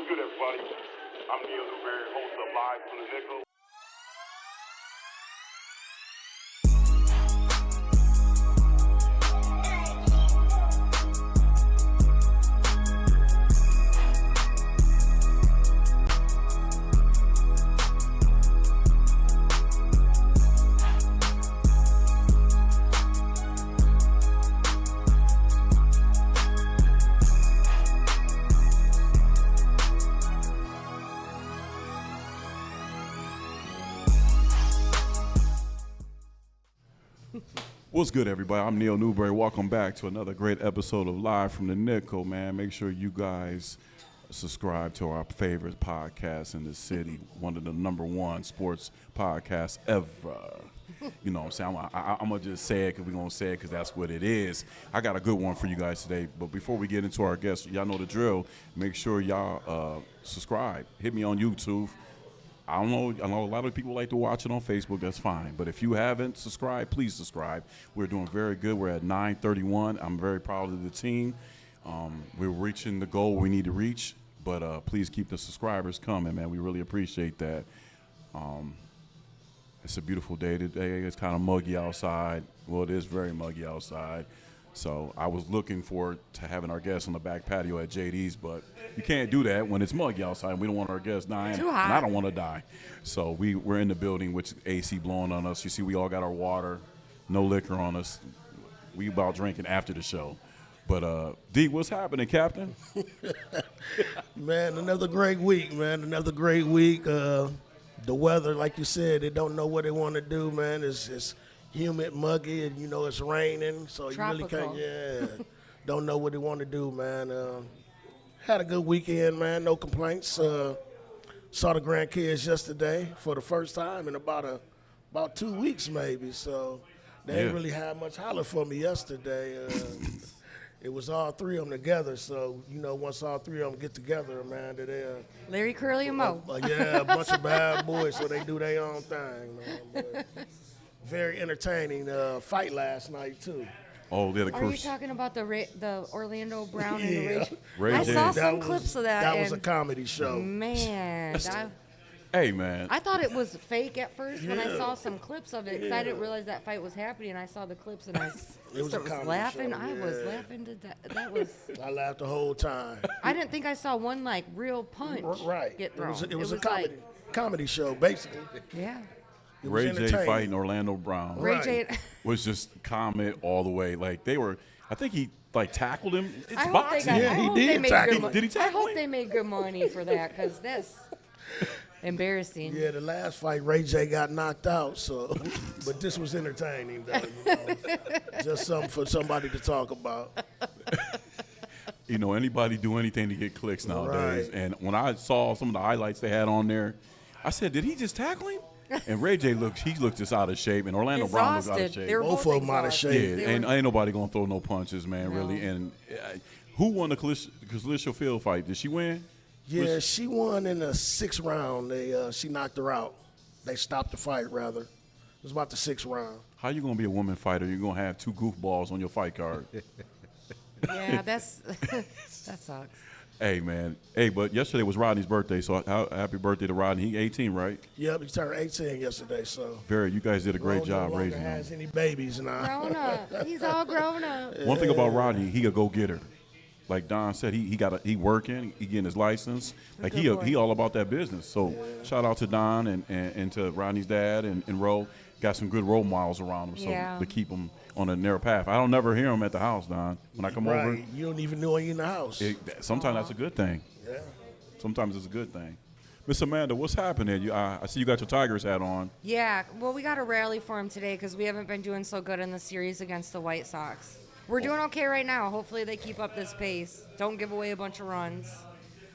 What's good, everybody? I'm Neal, Newberry, host of Live from the Nickel. What's good, everybody? I'm Neal Newberry. Welcome back to another great episode of Live from the Nickel, man. Make sure you guys subscribe to our favorite podcast in the city, one of the #1 sports podcasts ever. You know what I'm saying? I'm going to just say it because we're going to say it because that's what it is. I got a good one for you guys today. But before we get into our guests, y'all know the drill. Make sure y'all subscribe. Hit me on YouTube. I know a lot of people like to watch it on Facebook. That's fine. But if you haven't subscribed, please subscribe. We're doing very good. We're at 931. I'm very proud of the team. We're reaching the goal we need to reach. But please keep the subscribers coming, man. We really appreciate that. It's a beautiful day today. It's kind of muggy outside. Well, it is very muggy outside. So I was looking forward to having our guests on the back patio at JD's, but you can't do that when it's muggy outside. We don't want our guests dying, Too hot. and I don't want to die. So we're in the building with AC blowing on us. You see, we all got our water, no liquor on us. We about drinking after the show. But, D, what's happening, Captain? Man, another great week, man. Another great week. The weather, like you said, they don't know what they want to do, man. It's humid, muggy, and, it's raining. So Tropical. You really can't, don't know what they want to do, man. Had a good weekend, man. No complaints. Saw the grandkids yesterday for the first time in about 2 weeks, maybe. So they ain't really had much holler for me yesterday. It was all three of them together. So, once all three of them get together, man, they're Larry, Curly, and Mo. a bunch of bad boys, so they do their own thing, man. But very entertaining fight last night, too. Oh, they're the Are you talking about the Orlando Brown and the Ray I J. saw That some was- clips of that. That was a and comedy show. Man, Hey, man. I thought it was fake at first when I saw some clips of it because I didn't realize that fight was happening. I saw the clips and I was a was comedy laughing. show, I was laughing to death. That was. I laughed the whole time. I didn't think I saw one real punch Right. get thrown. It was a like, comedy show, basically. yeah. It was Ray J entertaining. fighting Orlando Brown. Ray Right. J. was just comment all the way. Like they were, I think he tackled him. It's I hope they boxing. got. Yeah, I he hope did they made tackle good him. money. Did he I tackle hope him? they made good money for that because that's embarrassing. Yeah, the last fight, Ray J got knocked out, so but this was entertaining, though. Just something for somebody to talk about. Anybody do anything to get clicks nowadays. Right. And when I saw some of the highlights they had on there, I said, did he just tackle him? And Ray J looked just out of shape, and Orlando Brown looks out of Exhausted. shape. They were Both both of them out of exhausted. shape. Yeah, They and were- ain't nobody gonna throw no punches, man, No. really. And who won the Calista Field fight? Did she win? Yeah, she won in the 6th round. She knocked her out. They stopped the fight, rather. It was about the 6th round. How you gonna be a woman fighter? You're gonna have two goofballs on your fight card. Yeah, that sucks. Hey, man. Hey, but yesterday was Rodney's birthday, so happy birthday to Rodney. He 18, right? Yep, he turned 18 yesterday, so. You guys did a great Ro job no longer raising him. has any babies now. Grown up. He's all grown up. One thing about Rodney, he a go-getter. Like Don said, he working, he getting his license. Like Good boy. he all about that business. So shout out to Don and to Rodney's dad and Ro. Got some good role models around him, so Yeah. to keep him on a narrow path. I don't never hear him at the house, Don. When I come over, Right, you don't even know he's in the house. sometimes that's a good thing. Yeah. Sometimes it's a good thing. Miss Amanda, what's happening? I see you got your Tigers hat on. Yeah, well, we got a rally for him today because we haven't been doing so good in the series against the White Sox. We're doing okay right now. Hopefully they keep up this pace. Don't give away a bunch of runs.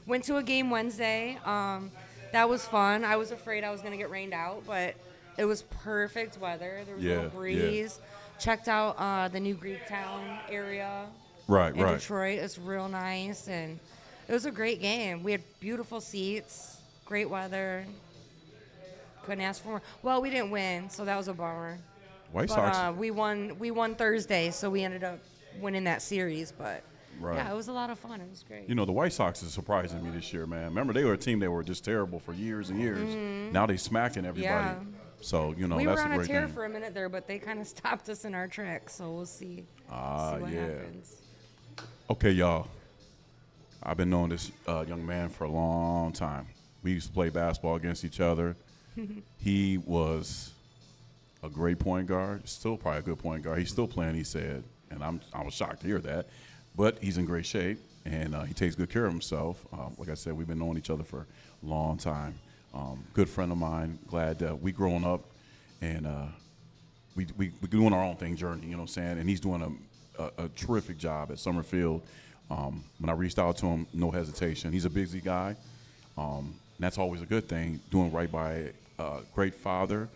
Went to a game Wednesday. That was fun. I was afraid I was going to get rained out, but it was perfect weather. There was no breeze. Checked out the new Greektown area Right, in right. Detroit. It's real nice, and it was a great game. We had beautiful seats, great weather. Couldn't ask for more. Well, we didn't win, so that was a bummer. White But Sox. we won Thursday, so we ended up winning that series. But Right. Yeah, it was a lot of fun. It was great. You know, the White Sox is surprising me this year, man. Remember, they were a team that were just terrible for years and years. Now they smacking everybody. Yeah. So, you know, We that's were a on a great tear thing. for a minute there, but they kind of stopped us in our tracks. So we'll see. Ah, see what yeah. happens. Okay, y'all. I've been knowing this young man for a long time. We used to play basketball against each other. He was a great point guard, still probably a good point guard. He's still playing, he said, and I was shocked to hear that. But he's in great shape, and he takes good care of himself. Like I said, we've been knowing each other for a long time. Good friend of mine. Glad that we grown up, and we doing our own thing journey, you know what I'm saying? And he's doing a terrific job at Summerfield. When I reached out to him, no hesitation. He's a busy guy. And that's always a good thing, doing right by a great father,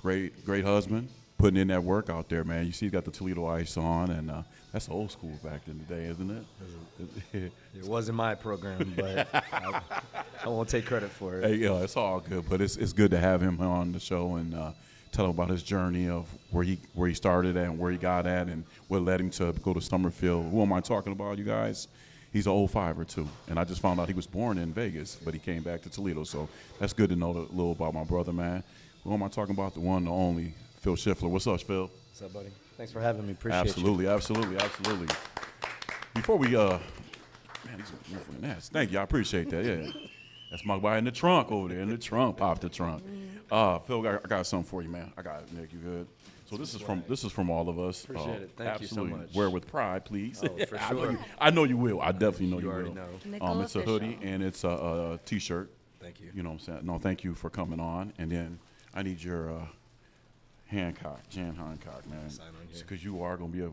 great husband, putting in that work out there, man. You see he's got the Toledo ice on, and that's old school back in the day, isn't it? It wasn't my program, but I won't take credit for it. Hey, yeah, it's all good, but it's good to have him on the show and tell him about his journey of where he started at and where he got at and what led him to go to Summerfield. Who am I talking about, you guys? He's an 05er too, and I just found out he was born in Vegas, but he came back to Toledo, so that's good to know a little about my brother, man. Who am I talking about? The one, the only, Phil Schiffler. What's up, Phil? What's up, buddy? Thanks for having me. Appreciate Absolutely. Before we, man, these are nasty. Thank you. I appreciate that. Yeah, that's my guy in the trunk over there. In the trunk, pop the trunk. Phil, I got something for you, man. I got it, Nick. You good? So this is from all of us. Appreciate it. Thank you so absolutely. much. Wear with pride, please. Oh, for sure. I know you will. I definitely know you already will. know. Nickel It's a official. hoodie and it's a T-shirt. Thank you. You know what I'm saying? No, thank you for coming on. And then I need your Jan Hancock, man. Sign on here. Because you are going to be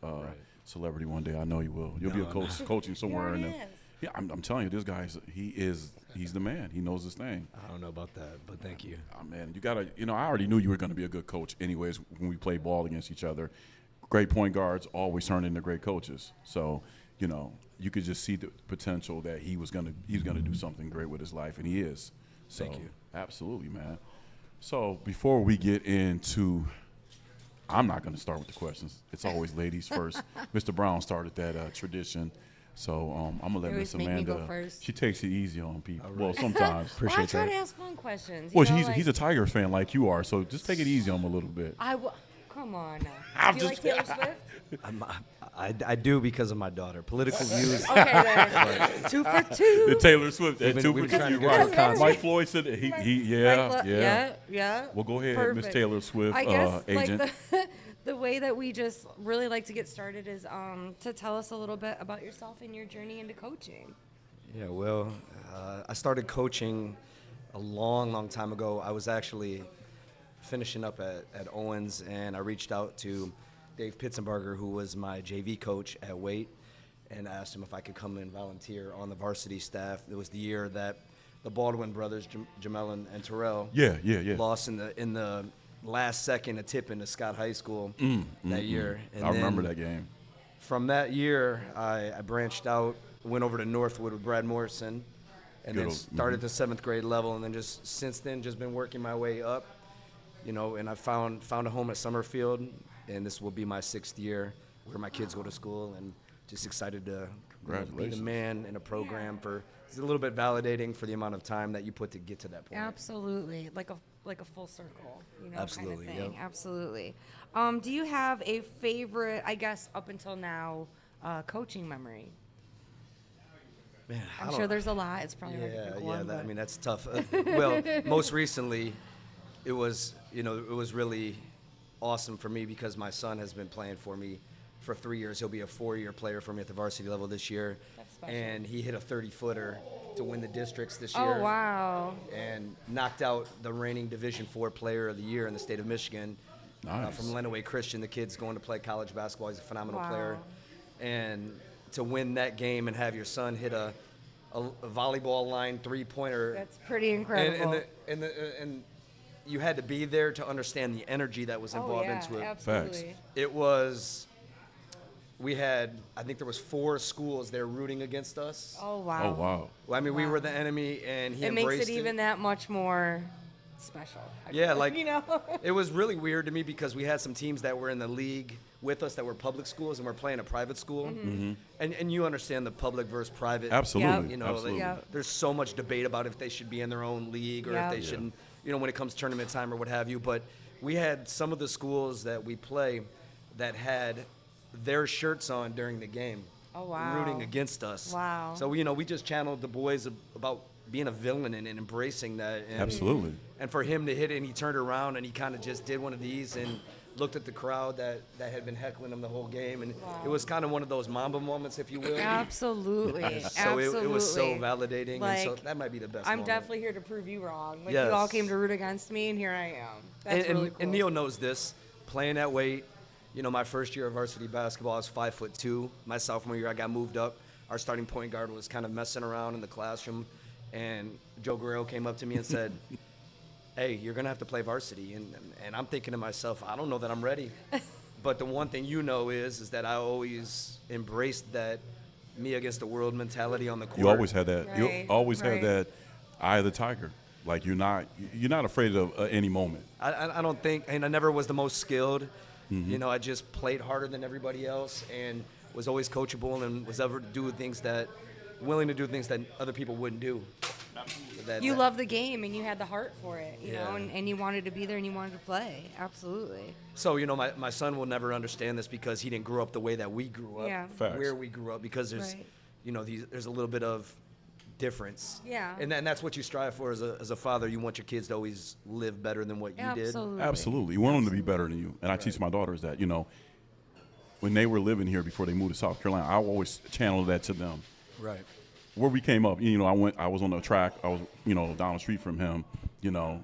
a celebrity one day. I know you will. You'll be a No, coach, coaching somewhere. He in the, already is. yeah, I'm telling you, this guy's he's the man. He knows his thing. I don't know about that, but thank you. Oh, man, you gotta. You know, I already knew you were going to be a good coach. Anyways, when we play ball against each other, great point guards always turn into great coaches. So, you know, you could just see the potential that he's gonna do something great with his life, and he is. So, Thank you. Absolutely, man. So before we get into, I'm not going to start with the questions. It's always ladies first. Mr. Brown started that tradition. So I'm going to let You Miss always make me go Amanda. first. She takes it easy on people. All Well, right. sometimes. Well, I Appreciate try that. to ask fun questions. Well, you know, he's a Tigers fan like you are, so just take it easy on him a little bit. Come on now. I'm Do you just- like Taylor Swift? I do because of my daughter. Political views. Okay, then. 2 for 2. The Taylor Swift, We've been- two we've for been trying two, to go to a right. concert. Mike Floyd said that yeah. Yeah. Well, go ahead, Miss Perfect. Taylor Swift, I guess agent. like the way that we just really like to get started is to tell us a little bit about yourself and your journey into coaching. Yeah, well, I started coaching a long time ago. I was actually finishing up at Owens, and I reached out to Dave Pitzenberger, who was my JV coach at Waite, and I asked him if I could come and volunteer on the varsity staff. It was the year that the Baldwin brothers, Jamel and Terrell, Yeah. lost in the last second a tip into Scott High School that year. And I remember then that game. From that year, I branched out, went over to Northwood with Brad Morrison, and Good then old- started the 7th grade level, and then just since then just been working my way up, you know. And I found a home at Summerfield, and this will be my 6th year where my kids go to school, and just excited to be the Congratulations. man in a program for. It's a little bit validating for the amount of time that you put to get to that point. Absolutely, like a full circle, you know, Absolutely, kind of thing. yep. Absolutely. Do you have a favorite, I guess, up until now, coaching memory? Man, I I'm don't- sure there's a lot. It's probably like a Yeah, big yeah. one. I but- mean, that's tough. Well, most recently, it was really awesome for me because my son has been playing for me for 3 years. He'll be a 4-year player for me at the varsity level this year, That's special. and he hit a 30-footer to win the districts this year. Oh wow! And knocked out the reigning Division IV Player of the Year in the state of Michigan. Nice. From Lenawee Christian. The kid's going to play college basketball. He's a phenomenal Wow. player. And to win that game and have your son hit a volleyball line three-pointer. That's pretty incredible. And you had to be there to understand the energy that was involved into it. Absolutely. It was, I think there was 4 schools there rooting against us. Oh wow! Oh wow. Well, I mean, we Wow. were the enemy, and he It makes embraced it even that much more special. Yeah, like you know. it was really weird to me because we had some teams that were in the league with us that were public schools and we're playing a private school. And you understand the public versus private. Absolutely. You know, Absolutely. there's so much debate about if they should be in their own league or if they shouldn't, you know, when it comes tournament time or what have you. But we had some of the schools that we play that had their shirts on during the game. Oh, wow. Rooting against us. Wow. So, you know, we just channeled the boys about being a villain and embracing that. And, Absolutely. And for him to hit it, and he turned around and he kind of just did one of these and looked at the crowd that had been heckling him the whole game. And it was kind of one of those Mamba moments, if you will. Absolutely. So it was so validating. Like, and so that might be the best I'm moment. definitely here to prove you wrong. Like, Yes. you all came to root against me, and here I am. That's really cool. And Neal knows this. Playing that weight, you know, my first year of varsity basketball, I was 5'2". My sophomore year, I got moved up. Our starting point guard was kind of messing around in the classroom, and Joe Guerrero came up to me and said, "Hey, you're gonna have to play varsity." And I'm thinking to myself, I don't know that I'm ready. But the one thing you know is that I always embraced that me against the world mentality on the court. You always had that. You Right, always right. had that eye of the tiger. Like you're not afraid of any moment. I don't think, and I never was the most skilled. You know, I just played harder than everybody else and was always coachable and was ever willing to do things that other people wouldn't do. You love the game, and you had the heart for it, you know, Yeah. and you wanted to be there, and you wanted to play. Absolutely. So, you know, my son will never understand this because he didn't grow up the way that we grew up, Yeah. Facts. where we grew up, because there's, Right. you know, there's a little bit of difference. Yeah. And that's what you strive for as a father. You want your kids to always live better than what you did. Absolutely. Absolutely. You want them to be better than you. And I teach my daughters that, you know, when they were living here before they moved to South Carolina, I always channel that to them. Right. Where we came up, you know, I was on the track. I was, you know, down the street from him. You know,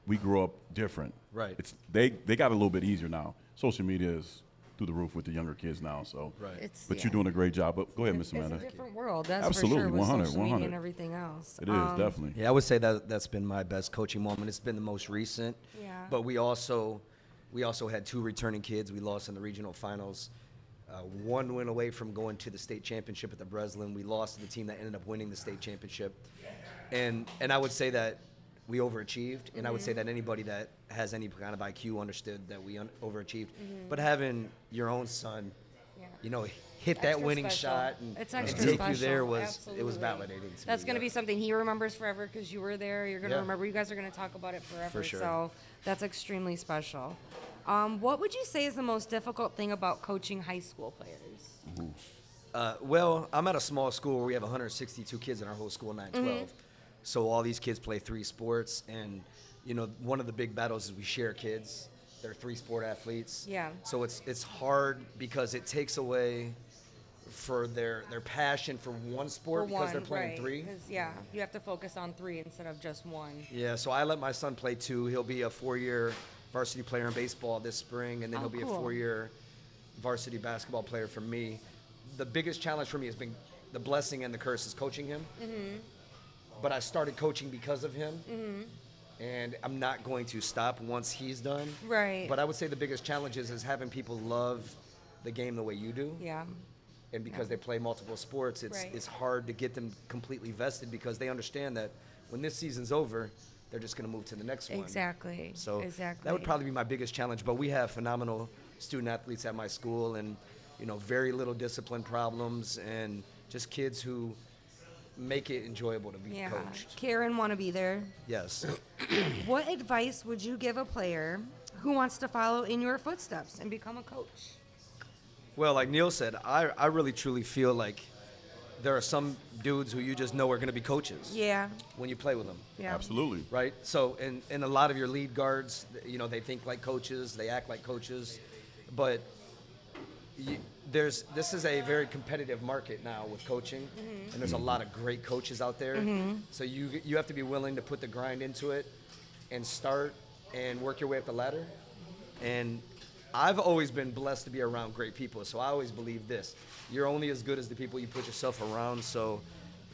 we grew up different. Right. They got a little bit easier now. Social media is through the roof with the younger kids now. So, Right. but you're doing a great job. But go ahead, Miss It's Amanda. a different world, that's Absolutely, for sure, with 100, social media 100. and everything else. It is definitely. Yeah, I would say that's been my best coaching moment. It's been the most recent. Yeah. But we also had 2 returning kids. We lost in the regional finals. One went away from going to the state championship at the Breslin. We lost to the team that ended up winning the state championship. And I would say that we overachieved. And I would say that anybody that has any kind of IQ understood that we overachieved. But having your own son, Yeah. you know, hit that Extra winning special. shot It's and extra take special. you there was Absolutely. validating to me. That's going to yeah. be something he remembers forever because you were there. You're going to Yeah. remember. You guys are going to talk about it forever. For sure. So that's extremely special. What would you say is the most difficult thing about coaching high school players? Well, I'm at a small school where we have 162 kids in our whole school, 912. So all these kids play 3 sports, and you know, one of the big battles is we share kids. They're 3-sport athletes. Yeah. So it's hard because it takes away for their passion for one sport because they're playing right, 3. 'cause, yeah, you have to focus on 3 instead of just 1. Yeah. So I let my son play 2. He'll be a 4-year varsity player in baseball this spring, and then he'll be cool. a 4-year varsity basketball player for me. The biggest challenge for me has been the blessing and the curse is coaching him. But I started coaching because of him, and I'm not going to stop once he's done. Right. But I would say the biggest challenge is having people love the game the way you do. Yeah. And because they play multiple sports, Right. it's hard to get them completely vested because they understand that when this season's over, they're just going to move to the next one. Exactly. So exactly. that would probably be my biggest challenge. But we have phenomenal student athletes at my school, and you know, very little discipline problems, and just kids who make it enjoyable to be coached. Karen want to be there. Yes. What advice would you give a player who wants to follow in your footsteps and become a coach? Well, like Neal said, I really truly feel like there are some dudes who you just know are going to be coaches Yeah. when you play with them. Yeah. Absolutely. Right? So, and a lot of your lead guards, you know, they think like coaches, they act like coaches, but this is a very competitive market now with coaching, and there's a lot of great coaches out there. So you have to be willing to put the grind into it and start and work your way up the ladder. And I've always been blessed to be around great people, so I always believe this: you're only as good as the people you put yourself around. So,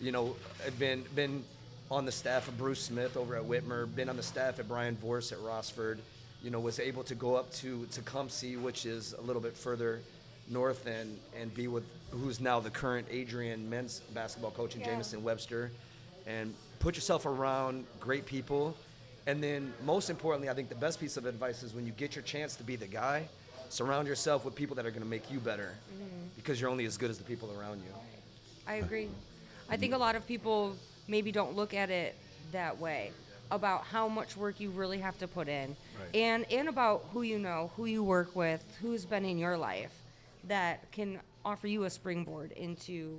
you know, I've been on the staff of Bruce Smith over at Whitmer, been on the staff at Brian Vorse at Rossford. You know, was able to go up to Tecumseh, which is a little bit further north, and be with who's now the current Adrian men's basketball coach in Yeah. Jamison Webster, and put yourself around great people And then most importantly, I think the best piece of advice is when you get your chance to be the guy, surround yourself with people that are going to make you better because you're only as good as the people around you. I agree. I think a lot of people maybe don't look at it that way, about how much work you really have to put in, and about who you know, who you work with, who's been in your life that can offer you a springboard into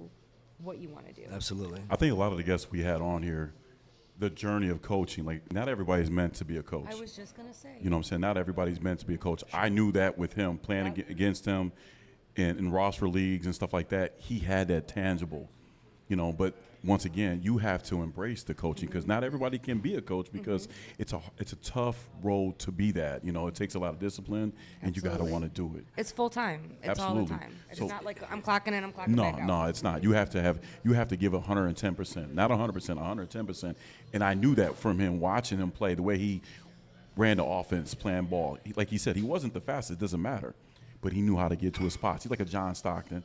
what you want to do. Absolutely. I think a lot of the guests we had on here, the journey of coaching, like not everybody's meant to be a coach. I was just going to say. You know what I'm saying? Not everybody's meant to be a coach. I knew that with him playing against him in roster leagues and stuff like that. He had that tangible, you know, but once again, you have to embrace the coaching because not everybody can be a coach because it's a tough road to be that. You know, it takes a lot of discipline and you got to want to do it. It's full time. It's all Absolutely. the time. It's So- not like I'm clocking in, I'm clocking back out. No, it's not. You have to give 110%, not 100%, 110%. And I knew that from him watching him play, the way he ran the offense, playing ball. Like he said, he wasn't the fastest. It doesn't matter, but he knew how to get to his spots. He's like a John Stockton.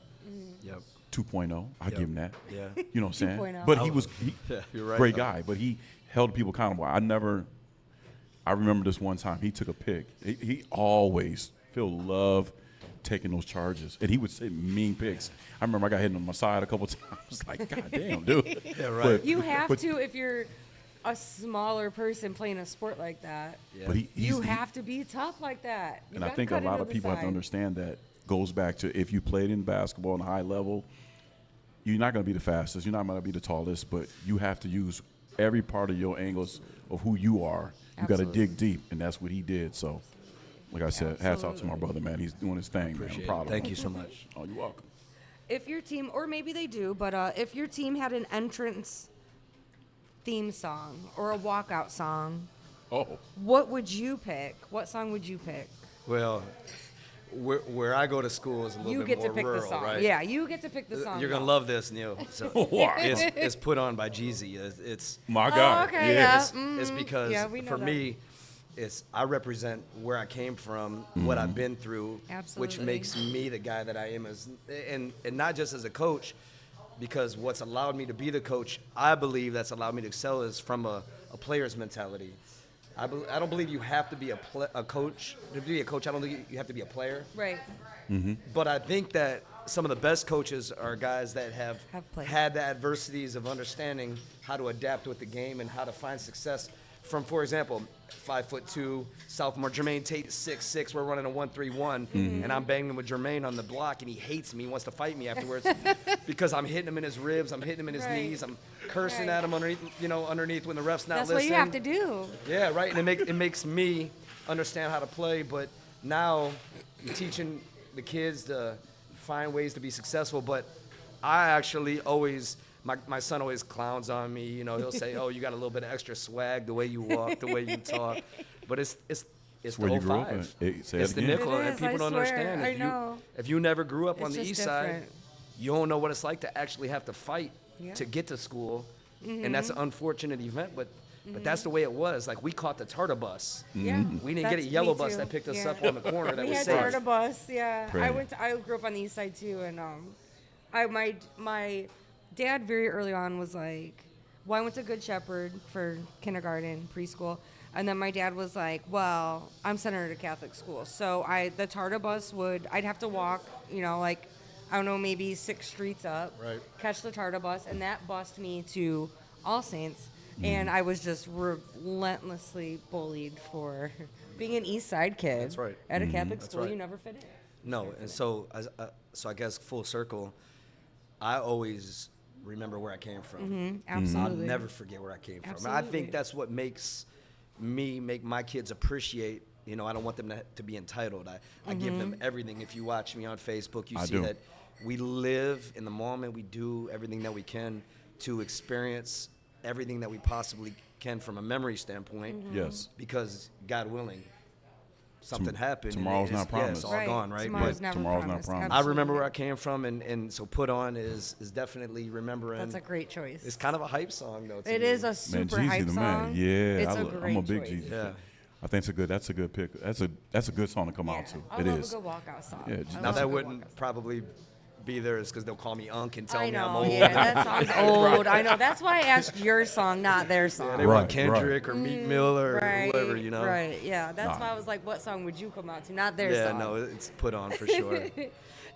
Yep. 2.0. I give him that. Yeah. You know what I'm saying? 2.0. But he Yeah, you're right. great guy, but he held people accountable. I remember this one time he took a pick. He always, Phil loved taking those charges. And he would say mean picks. I remember I got hit on my side a couple times. Like, God damn, dude. Yeah, right. You have to if you're a smaller person playing a sport like that. Yeah. But You have to be tough like that. You and I gotta think a cut lot into of the people have to side. understand that goes back to if you played in basketball on a high level, you're not going to be the fastest. You're not going to be the tallest, but you have to use every part of your angles of who you are. You got to Absolutely. dig deep, and that's what he did. So, like I said, hats off to my brother, man. He's doing his thing, man. I'm proud of him. Thank you so much. Oh, you're welcome. If your team, or maybe they do, but if your team had an entrance theme song or a walkout song, Oh, what would you pick? What song would you pick? Well, where I go to school is a little You bit get more to pick rural, the song. right? Yeah, you get to pick the song. You're gonna love this, Neal. So Why? it's put on by Jeezy. It's my God. okay, yeah. yeah. it's because Yeah, we know for that. me, I represent where I came from, what I've been through, which Absolutely. makes me the guy that I am and not just as a coach, because what's allowed me to be the coach, I believe that's allowed me to excel is from a player's mentality. I don't believe you have to be a coach to be a coach. I don't think you have to be a player. Right. But I think that some of the best coaches are guys that have played. had the adversities of understanding how to adapt with the game and how to find success. From, for example, 5'2", sophomore Jermaine Tate, 6'6". We're running a 1-3-1, and I'm banging with Jermaine on the block, and he hates me. He wants to fight me afterwards because I'm hitting him in his ribs, I'm hitting him in his Right. knees, I'm cursing Right. at him underneath when the ref's not That's listening. what you have to do. Yeah, right. And it makes me understand how to play. But now you're teaching the kids to find ways to be successful. But I actually always, my son always clowns on me. You know, he'll say, "Oh, you got a little bit of extra swag, the way you walk, the way you talk." But it's where the you grew up 05. at. Hey, say It's it the again. nickel, It and is, people I don't swear. understand. I know. If you never grew up on It's the just east side, different. you don't know what it's like to actually have to fight Yeah. to get to school, Mm-hmm. and that's an unfortunate event. But that's the way it was. Like we caught the Tartar bus. Yeah. We didn't get a That's yellow me bus too. that picked us Yeah. up on the corner that We was had safe. Tartar bus, yeah. Pray. I grew up on the east side too, and my dad very early on was like, well, I went to Good Shepherd for kindergarten, preschool, and then my dad was like, well, I'm sending her to Catholic school, so the Tartar bus I'd have to walk, like, I don't know, maybe 6 streets up, Right. catch the Tartar bus, and that bused me to All Saints. And I was just relentlessly bullied for being an East Side kid. That's right. At a Catholic That's school, right. you never fit in. No, and so I guess full circle, I always remember where I came from. I'll Absolutely. never forget where I came from. I Absolutely. think that's what makes make my kids appreciate. I don't want them to be entitled. I give them everything. If you watch me on Facebook, you I see do. that we live in the moment. We do everything that we can to experience everything that we possibly can from a memory standpoint. Yes. Because God willing, something happened. and tomorrow's it's- not promised. it's all Right. gone, right? Tomorrow's But never tomorrow's not promised. promised. I remember Absolutely. where I came from, and so Put On is definitely remembering. That's a great choice. It's kind of a hype song, though. to It me. is a Man, super Jeezy hype the song. man. Yeah, It's a I'm great a big choice. Jeezy. Yeah. I think that's a good pick. That's a good song to come out to. I It love is. a good walkout song. Yeah, I now love Now a that good wouldn't walkout probably be there is because they'll call me Unc and tell I me I'm know, old. yeah, that song's old. I know. That's why I asked your song, not their song. They want Kendrick or Meek Mill or Right, whoever, you know. Right, yeah. That's why I was like, what song would you come out to? Not their Yeah, song. no, it's put on for sure.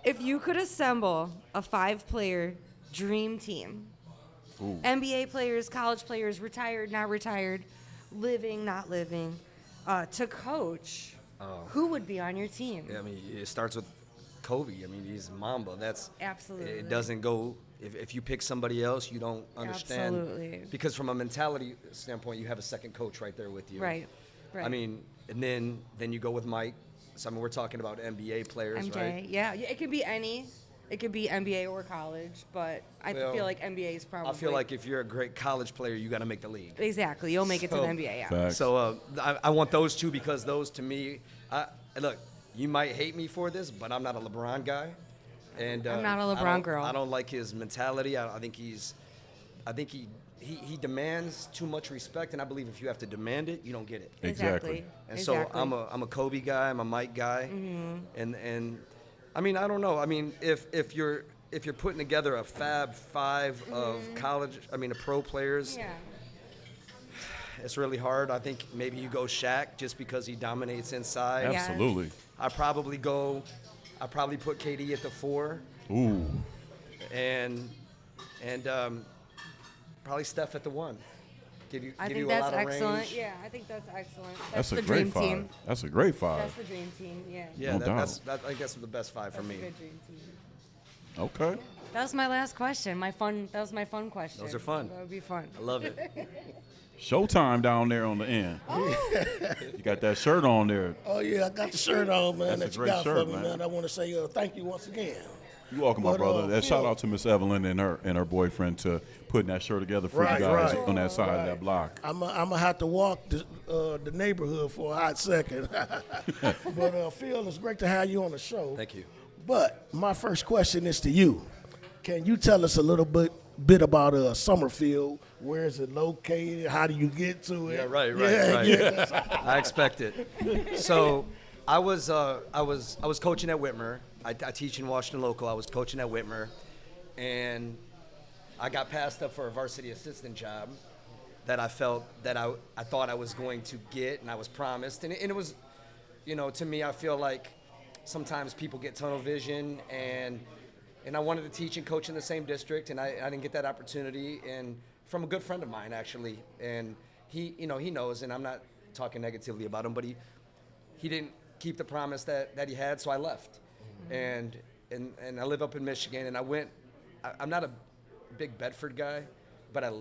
If you could assemble a 5-player dream team, NBA players, college players, retired, not retired, living, not living, to coach, who would be on your team? Yeah, I mean, it starts with Kobe. I mean, he's Mamba. That's Absolutely. It doesn't go. If you pick somebody else, you don't understand. Absolutely. Because from a mentality standpoint, you have a second coach right there with you. Right. Right. I mean, and then you go with Mike. So I mean, we're talking about NBA players, MJ, right? yeah, it could be any. It could be NBA or college, but I Well, feel like NBA is probably. I feel like if you're a great college player, you got to make the league. Exactly, you'll make it to the So- NBA. Yeah. Facts. So I want those two because those to me, look, you might hate me for this, but I'm not a LeBron guy, and I'm not a LeBron I don't- girl. I don't like his mentality. I think he demands too much respect, and I believe if you have to demand it, you don't get it. Exactly. And so I'm a Kobe guy, I'm a Mike guy, and I mean I don't know. I mean if you're putting together a Fab Five of college, I mean the pro players. Yeah. It's really hard. I think maybe you go Shaq just because he dominates inside. Yeah. Absolutely. I probably put KD at the 4 Ooh. and probably Steph at the 1. Give you I give think you a that's lot of excellent. range. Yeah, I think that's excellent. That's the a great dream 5. team. That's a great 5. That's the dream team. Yeah. Yeah, No that's I guess the best 5 for That's me. a good dream team. Okay. That was my last question. That was my fun question. Those are fun. That would be fun. I love it. Showtime down there on the end. You got that shirt on there. Oh, yeah, I got the shirt on, man, That's a that you great got shirt, for me, man. man. I want to say thank you once again. You're welcome, my But, brother. That shout Phil- out to Miss Evelyn and her boyfriend to putting that shirt together for Right, you guys right. on that side of that block. I'm gonna have to walk the neighborhood for a hot second. But Phil, it's great to have you on the show. Thank you. But my first question is to you. Can you tell us a little bit about Summerfield? Where is it located? How do you get to it? Yeah, right. Yeah. I expect it. So I was coaching at Whitmer. I teach in Washington local. I was coaching at Whitmer, and I got passed up for a varsity assistant job that I felt that I thought I was going to get, and I was promised. And it was, to me, I feel like sometimes people get tunnel vision, and I wanted to teach and coach in the same district, and I didn't get that opportunity. And from a good friend of mine, actually, and he knows, and I'm not talking negatively about him, but he didn't keep the promise that he had, so I left. And I live up in Michigan, and I'm not a big Bedford guy, but I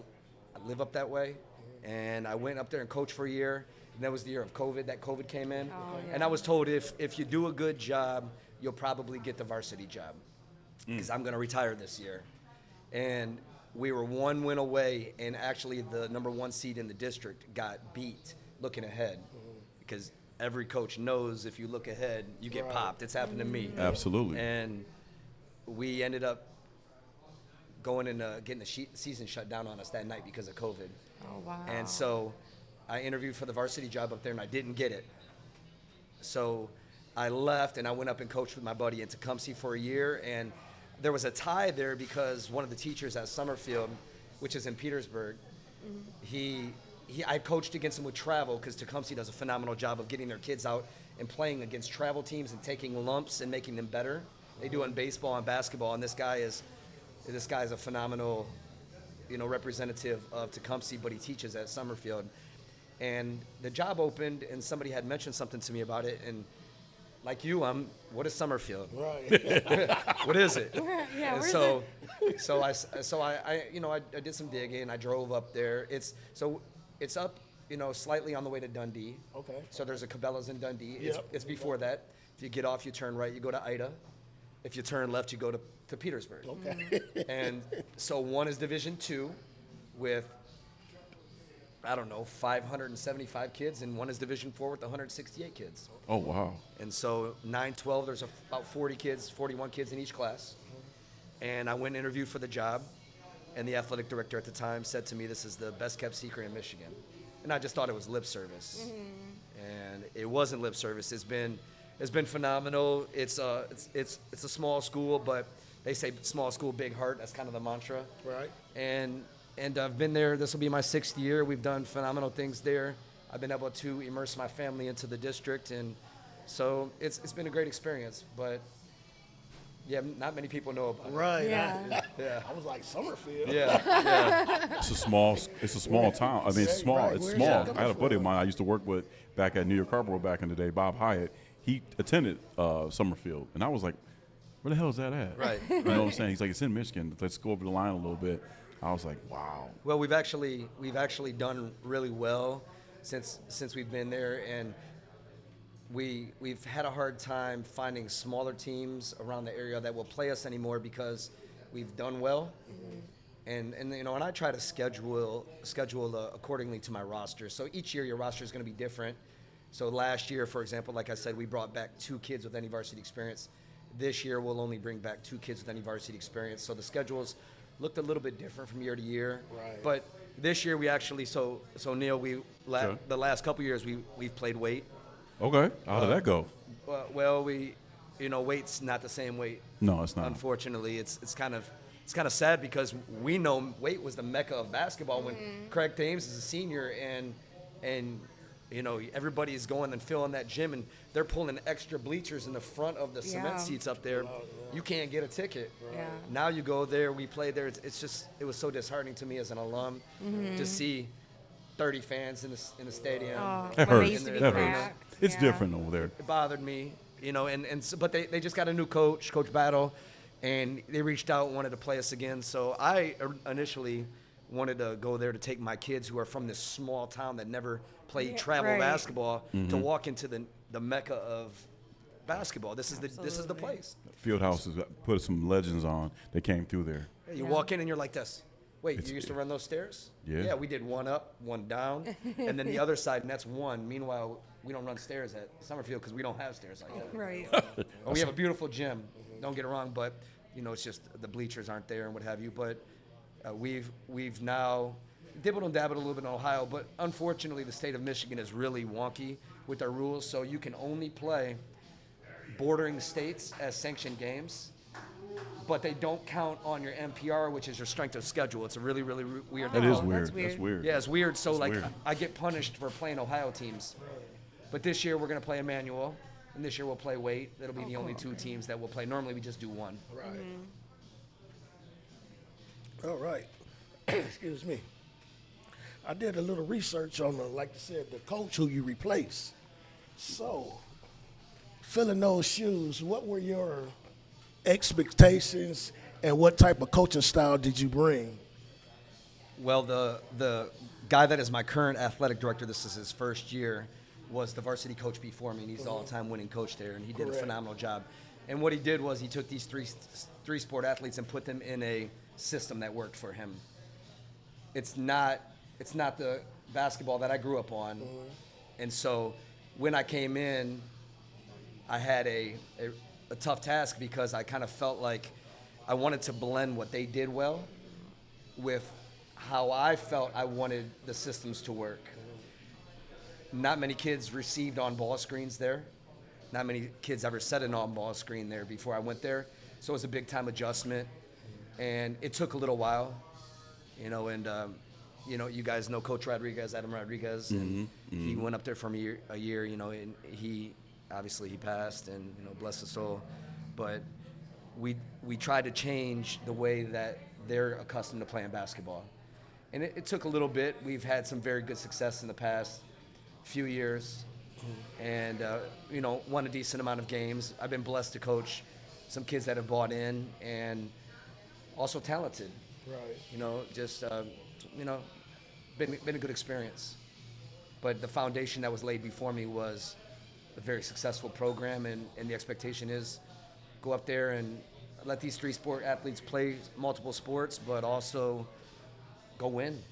live up that way, and I went up there and coached for a year, and that was the year of COVID, that COVID came in. Oh, yeah. And I was told if you do a good job, you'll probably get the varsity job, because I'm going to retire this year. And we were 1 win away, and actually the number 1 seed in the district got beat looking ahead, because every coach knows if you look ahead, you get popped. It's happened to me. Absolutely. And we ended up going and getting the season shut down on us that night because of COVID. Oh wow. And so I interviewed for the varsity job up there, and I didn't get it. So I left, and I went up and coached with my buddy in Tecumseh for a year. And there was a tie there because one of the teachers at Summerfield, which is in Petersburg, I coached against him with travel because Tecumseh does a phenomenal job of getting their kids out and playing against travel teams and taking lumps and making them better. They do it in baseball and basketball, and this guy is a phenomenal, representative of Tecumseh, but he teaches at Summerfield. And the job opened, and somebody had mentioned something to me about it, and like you, what is Summerfield? Right. What is it? Yeah, And where's so I did some digging. I drove up there. It's up, slightly on the way to Dundee. Okay. So there's a Cabela's in Dundee. Yep. It's before that. If you get off, you turn right, you go to Ida. If you turn left, you go to Petersburg. Okay. And so one is Division II with, 575 kids, and one is Division IV with 168 kids. Oh, wow. And so 9-12, there's about 41 kids in each class. And I went and interviewed for the job, and the athletic director at the time said to me, "This is the best kept secret in Michigan." And I just thought it was lip service. And it wasn't lip service. It's been phenomenal. It's a small school, but they say small school, big heart. That's kind of the mantra. Right. And I've been there. This will be my 6th year. We've done phenomenal things there. I've been able to immerse my family into the district, and so it's been a great experience. But yeah, not many people know about it. Right. Yeah. I was like, Summerfield. Yeah. It's a small town. I mean, it's small. Right, It's where's small. that I had a coming buddy of from? mine I used to work with back at New York Harbor back in the day, Bob Hyatt. He attended Summerfield, and I was like, where the hell is that at? Right, You know what I'm saying? He's like, it's in Michigan. Let's go over the line a little bit. I was like, wow. Well, we've actually done really well since we've been there, and we've had a hard time finding smaller teams around the area that will play us anymore because we've done well. And you know, and I try to schedule accordingly to my roster. So each year your roster is going to be different. So last year, for example, like I said, we brought back 2 kids with any varsity experience. This year we'll only bring back 2 kids with any varsity experience. So the schedules looked a little bit different from year to year. Right. But this year we actually so Neal, Sure. the last couple years we've played weight. Okay. How did that go? Well, weight's not the same weight. No, it's not. Unfortunately, it's kind of sad because we know weight was the mecca of basketball when Craig Thames is a senior, and you know, everybody is going and filling that gym, and they're pulling extra bleachers in the front of the cement seats up there. You can't get a ticket. Yeah. Now you go there, we play there. It was so disheartening to me as an alum to see 30 fans in the stadium. Oh, That when they hurts. used to be That hurts. packed. It's Yeah. different over there. It bothered me, you know, but they just got a new coach, Coach Battle, and they reached out and wanted to play us again. So I initially wanted to go there to take my kids who are from this small town that never played travel right. basketball to walk into the mecca of basketball. This is the place. Fieldhouse has put some legends on that came through there. You walk in and you're like this. Wait, It's- you used to run those stairs? Yeah. Yeah, we did 1 up, 1 down, and then the other side, and that's 1. Meanwhile, we don't run stairs at Summerfield because we don't have stairs like that. Right. We have a beautiful gym. Don't get it wrong, but you know, it's just the bleachers aren't there and what have you. But we've now dibbled and dabbled a little bit in Ohio, but unfortunately, the state of Michigan is really wonky with their rules. So you can only play bordering states as sanctioned games, but they don't count on your MPR, which is your strength of schedule. It's a really, really weird. That Oh, is that's weird. weird. That's weird. Yeah, it's weird. So That's like, weird. I get punished for playing Ohio teams. But this year we're gonna play Emmanuel, and this year we'll play Wait. That'll be the only 2 teams that we'll play. Normally we just do 1. Right. All right. Excuse me. I did a little research on, like you said, the coach who you replaced. So, filling those shoes, what were your expectations and what type of coaching style did you bring? Well, the guy that is my current athletic director, this is his first year, was the varsity coach before me, and he's the all-time winning coach there, and he did a Correct. phenomenal job. And what he did was he took these three sport athletes and put them in a system that worked for him. It's not the basketball that I grew up on, and so when I came in, I had a tough task because I kind of felt like I wanted to blend what they did well with how I felt I wanted the systems to work. Not many kids received on-ball screens there. Not many kids ever set an on-ball screen there before I went there. So it was a big-time adjustment, and it took a little while, you know, and, you know, you guys know Coach Rodriguez, Adam Rodriguez, and he went up there for a year, you know, and he passed, and, you know, bless his soul. But we tried to change the way that they're accustomed to playing basketball. And it took a little bit. We've had some very good success in the past few years, and you know, won a decent amount of games. I've been blessed to coach some kids that have bought in and also talented. Right. You know, just you know, been a good experience. But the foundation that was laid before me was a very successful program, and the expectation is go up there and let these 3 sport athletes play multiple sports, but also go win.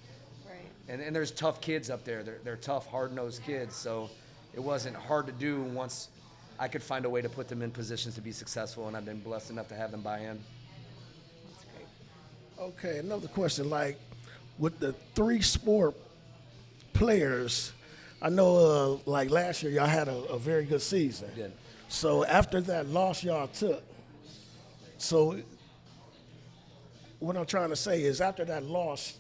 Right. And there's tough kids up there. They're tough, hard-nosed kids. So it wasn't hard to do once I could find a way to put them in positions to be successful, and I've been blessed enough to have them buy in. That's great. Okay, another question. Like, with the 3 sport players, I know, like last year, y'all had a very good season. We did. So after that loss y'all took, so what I'm trying to say is after that loss,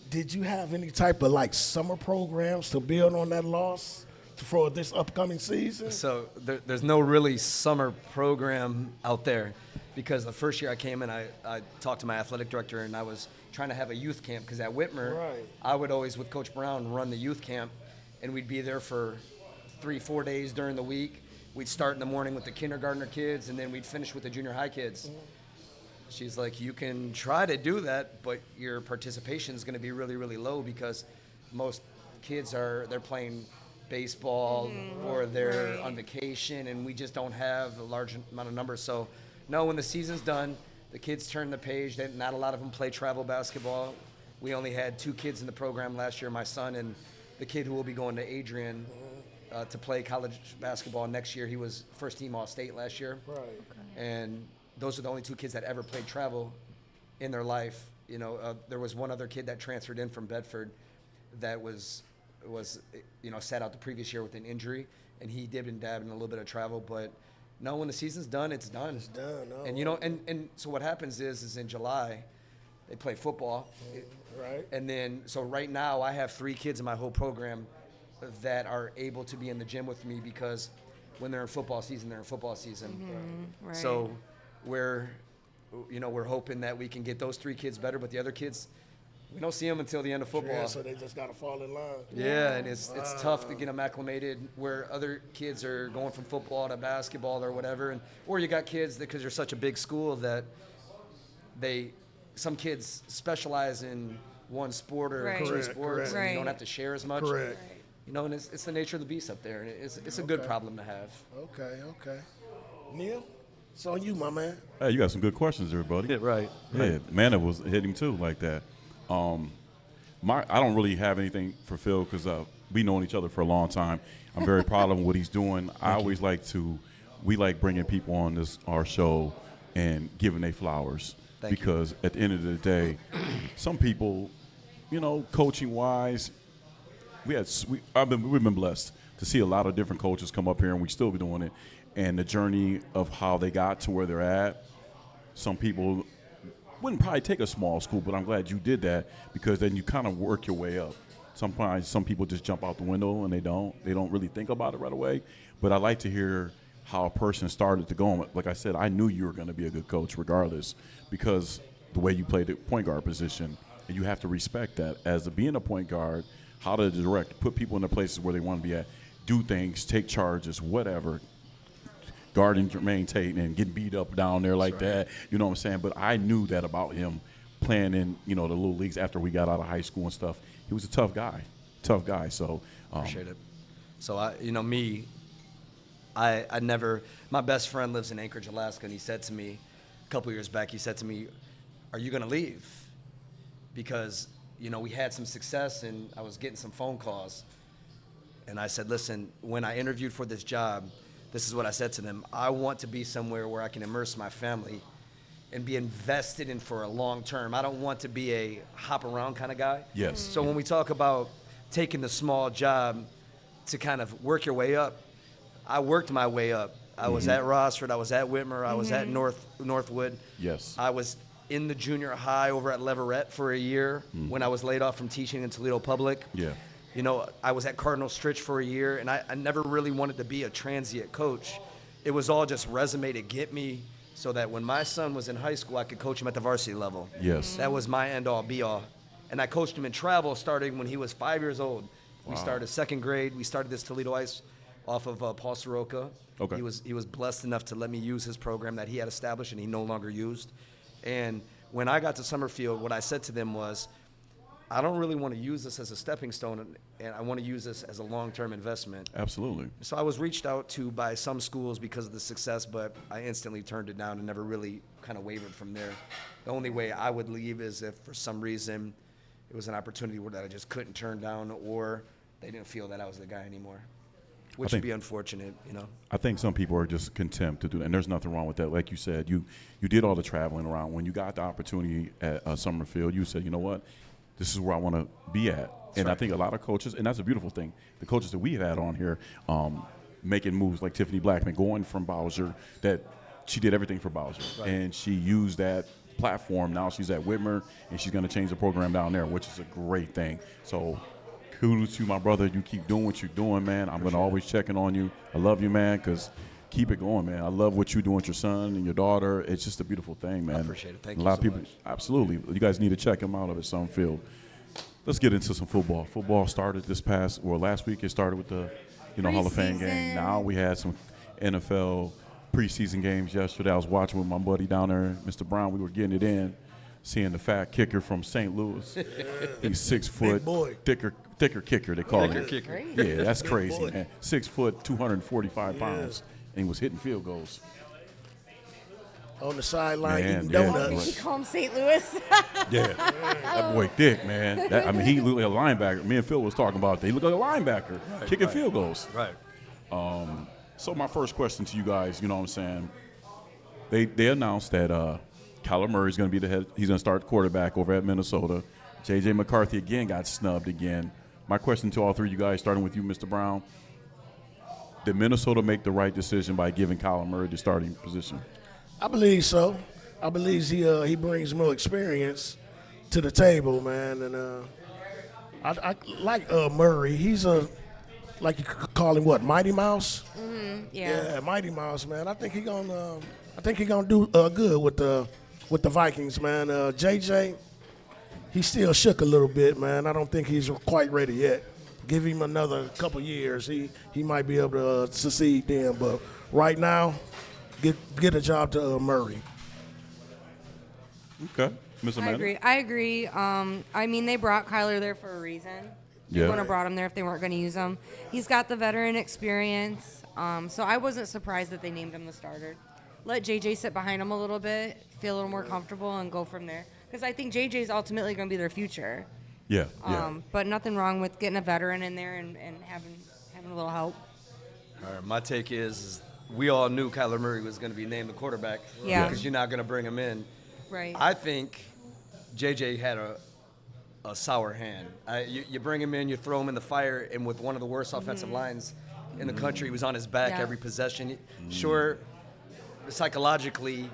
did you have any type of like summer programs to build on that loss for this upcoming season? So there's no really summer program out there, because the first year I came in, I talked to my athletic director, and I was trying to have a youth camp, because at Whitmer, Right. I would always, with Coach Brown, run the youth camp, and we'd be there for 3-4 days during the week. We'd start in the morning with the kindergartner kids, and then we'd finish with the junior high kids. She's like, you can try to do that, but your participation is going to be really, really low, because most kids they're playing baseball or they're on vacation, and we just don't have a large amount of numbers. So, no, when the season's done, the kids turn the page. Not a lot of them play travel basketball. We only had 2 kids in the program last year, my son and the kid who will be going to Adrian to play college basketball next year. He was first team All-State last year. Right. And those are the only 2 kids that ever played travel in their life. You know, there was one other kid that transferred in from Bedford that was sat out the previous year with an injury, and he dipped and dabbed in a little bit of travel. But no, when the season's done, it's done. It's done. Oh, And and so what happens is in July, they play football. right. And then, so right now I have 3 kids in my whole program that are able to be in the gym with me, because when they're in football season, they're in football season. Right. So we're hoping that we can get those 3 kids better, but the other kids, we don't see them until the end of football. Yeah, so they just got to fall in line. Yeah, and it's tough to get them acclimated, where other kids are going from football to basketball or whatever, or you got kids that, because you're such a big school, that some kids specialize in one sport or Right. 2 Correct, sports, correct. and you Right. don't have to share as much. Correct. You know, and it's the nature of the beast up there, and it's a good Okay. problem to have. Okay. Neal, it's on you, my man. Hey, you got some good questions there, buddy. Right. Yeah, man, it was hit him too like that. I don't really have anything for Phil, because we known each other for a long time. I'm very proud of what he's doing. We like bringing people on our show and giving they flowers. Thank you. Because at the end of the day, some people, coaching wise, we've been blessed to see a lot of different coaches come up here, and we still be doing it. And the journey of how they got to where they're at. Some people wouldn't probably take a small school, but I'm glad you did that, because then you kind of work your way up. Sometimes some people just jump out the window and they don't really think about it right away. But I like to hear how a person started to go. Like I said, I knew you were going to be a good coach regardless, because the way you played the point guard position, and you have to respect that as being a point guard, how to direct, put people in the places where they want to be at, do things, take charges, whatever. Guarding Jermaine Tate and getting beat up down there like that, you know what I'm saying? But I knew that about him playing in, the little leagues after we got out of high school and stuff. He was a tough guy. So Appreciate it. So I never. My best friend lives in Anchorage, Alaska, and he said to me a couple years back, "Are you gonna leave?" Because we had some success, and I was getting some phone calls, and I said, "Listen, when I interviewed for this job, this is what I said to them. I want to be somewhere where I can immerse my family and be invested in for a long term. I don't want to be a hop around kind of guy." Yes. So when we talk about taking the small job to kind of work your way up, I worked my way up. I was at Rossford, I was at Whitmer, I was at Northwood. Yes. I was in the junior high over at Leverett for a year when I was laid off from teaching in Toledo Public. Yeah. I was at Cardinal Stritch for a year, and I never really wanted to be a transient coach. It was all just resume to get me so that when my son was in high school, I could coach him at the varsity level. Yes. That was my end-all, be-all. And I coached him in travel starting when he was 5 years old. We started 2nd grade. We started this Toledo Ice off of Paul Soroka. Okay. He was blessed enough to let me use his program that he had established and he no longer used. And when I got to Summerfield, what I said to them was, I don't really want to use this as a stepping stone, and I want to use this as a long-term investment. Absolutely. So I was reached out to by some schools because of the success, but I instantly turned it down and never really kind of wavered from there. The only way I would leave is if for some reason it was an opportunity that I just couldn't turn down, or they didn't feel that I was the guy anymore, which would be unfortunate, I think some people are just content to do that, and there's nothing wrong with that. Like you said, you did all the traveling around. When you got the opportunity at Summerfield, you said, you know what, this is where I want to be at. And I think a lot of coaches, and that's a beautiful thing, the coaches that we've had on here, making moves like Tiffany Blackman, going from Bowser, that she did everything for Bowser, and she used that platform. Now she's at Whitmer, and she's going to change the program down there, which is a great thing. So kudos to my brother. You keep doing what you're doing, man. I'm going to always check in on you. I love you, man, because keep it going, man. I love what you're doing with your son and your daughter. It's just a beautiful thing, man. I appreciate it. Thank you a lot so of people, much. Absolutely. You guys need to check him out at Summerfield. Let's get into some football. Football started last week. It started with the, Hall of Fame game. Now we had some NFL preseason games yesterday. I was watching with my buddy down there, Mr. Brown. We were getting it in, seeing the fat kicker from St. Louis. He's 6 foot, thicker kicker. They call him. Kicker. Yeah, that's crazy, man. 6 foot, 245 pounds, and he was hitting field goals. On the sideline eating Oh, donuts. did you call him St. Louis? Yeah, that boy thick, man. He looked like a linebacker. Me and Phil was talking about that. He looked like a linebacker, kicking field goals. Right. So my first question to you guys, you know what I'm saying? They announced that Kyler Murray's going to be the head. He's going to start quarterback over at Minnesota. J.J. McCarthy again got snubbed again. My question to all three of you guys, starting with you, Mr. Brown. Did Minnesota make the right decision by giving Kyler Murray the starting position? I believe so. I believe he brings more experience to the table, man. And I like Murray. He's like you could call him what, Mighty Mouse? Mm-hmm. Yeah, Mighty Mouse, man. I think he gonna do good with the Vikings, man. JJ, he still shook a little bit, man. I don't think he's quite ready yet. Give him another couple years, he might be able to succeed then. But right now, get a job to Murray. Okay, Ms. Amanda. I agree. I mean, they brought Kyler there for a reason. They wouldn't have brought him there if they weren't going to use him. He's got the veteran experience, so I wasn't surprised that they named him the starter. Let JJ sit behind him a little bit, feel a little more comfortable, and go from there. Because I think JJ is ultimately going to be their future. Yeah. But nothing wrong with getting a veteran in there and having a little help. All right, my take is we all knew Kyler Murray was going to be named the quarterback. Yeah. Because you're not going to bring him in. Right. I think JJ had a sour hand. You bring him in, you throw him in the fire, and with one of the worst offensive lines in the country, he was on his back every possession. Sure, psychologically,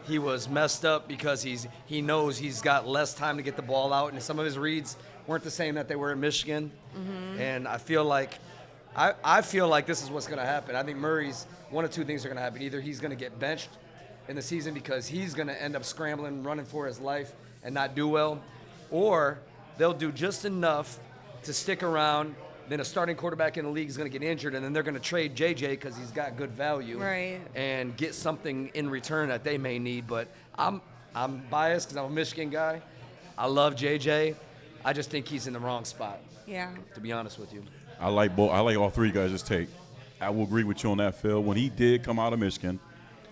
he was messed up because he knows he's got less time to get the ball out, and some of his reads weren't the same that they were in Michigan. And I feel like this is what's going to happen. I think Murray's one of two things are going to happen. Either he's going to get benched in the season because he's going to end up scrambling, running for his life, and not do well, or they'll do just enough to stick around. Then a starting quarterback in the league is going to get injured, and then they're going to trade JJ because he's got good value, Right. and get something in return that they may need. But I'm biased because I'm a Michigan guy. I love JJ. I just think he's in the wrong spot. Yeah. To be honest with you. I like both. I like all three of you guys' take. I will agree with you on that, Phil. When he did come out of Michigan,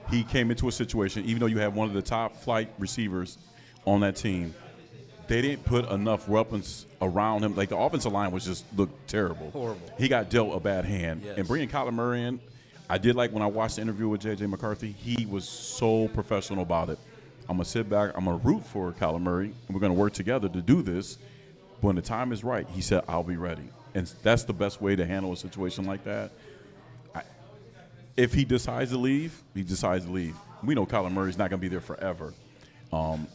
he came into a situation, even though you have one of the top flight receivers on that team, they didn't put enough weapons around him. Like, the offensive line looked terrible. Horrible. He got dealt a bad hand. Yes. And bringing Kyler Murray in, I did like when I watched the interview with J.J. McCarthy, he was so professional about it. I'm going to sit back, I'm going to root for Kyler Murray, and we're going to work together to do this. But when the time is right, he said, I'll be ready. And that's the best way to handle a situation like that. If he decides to leave, he decides to leave. We know Kyler Murray's not going to be there forever.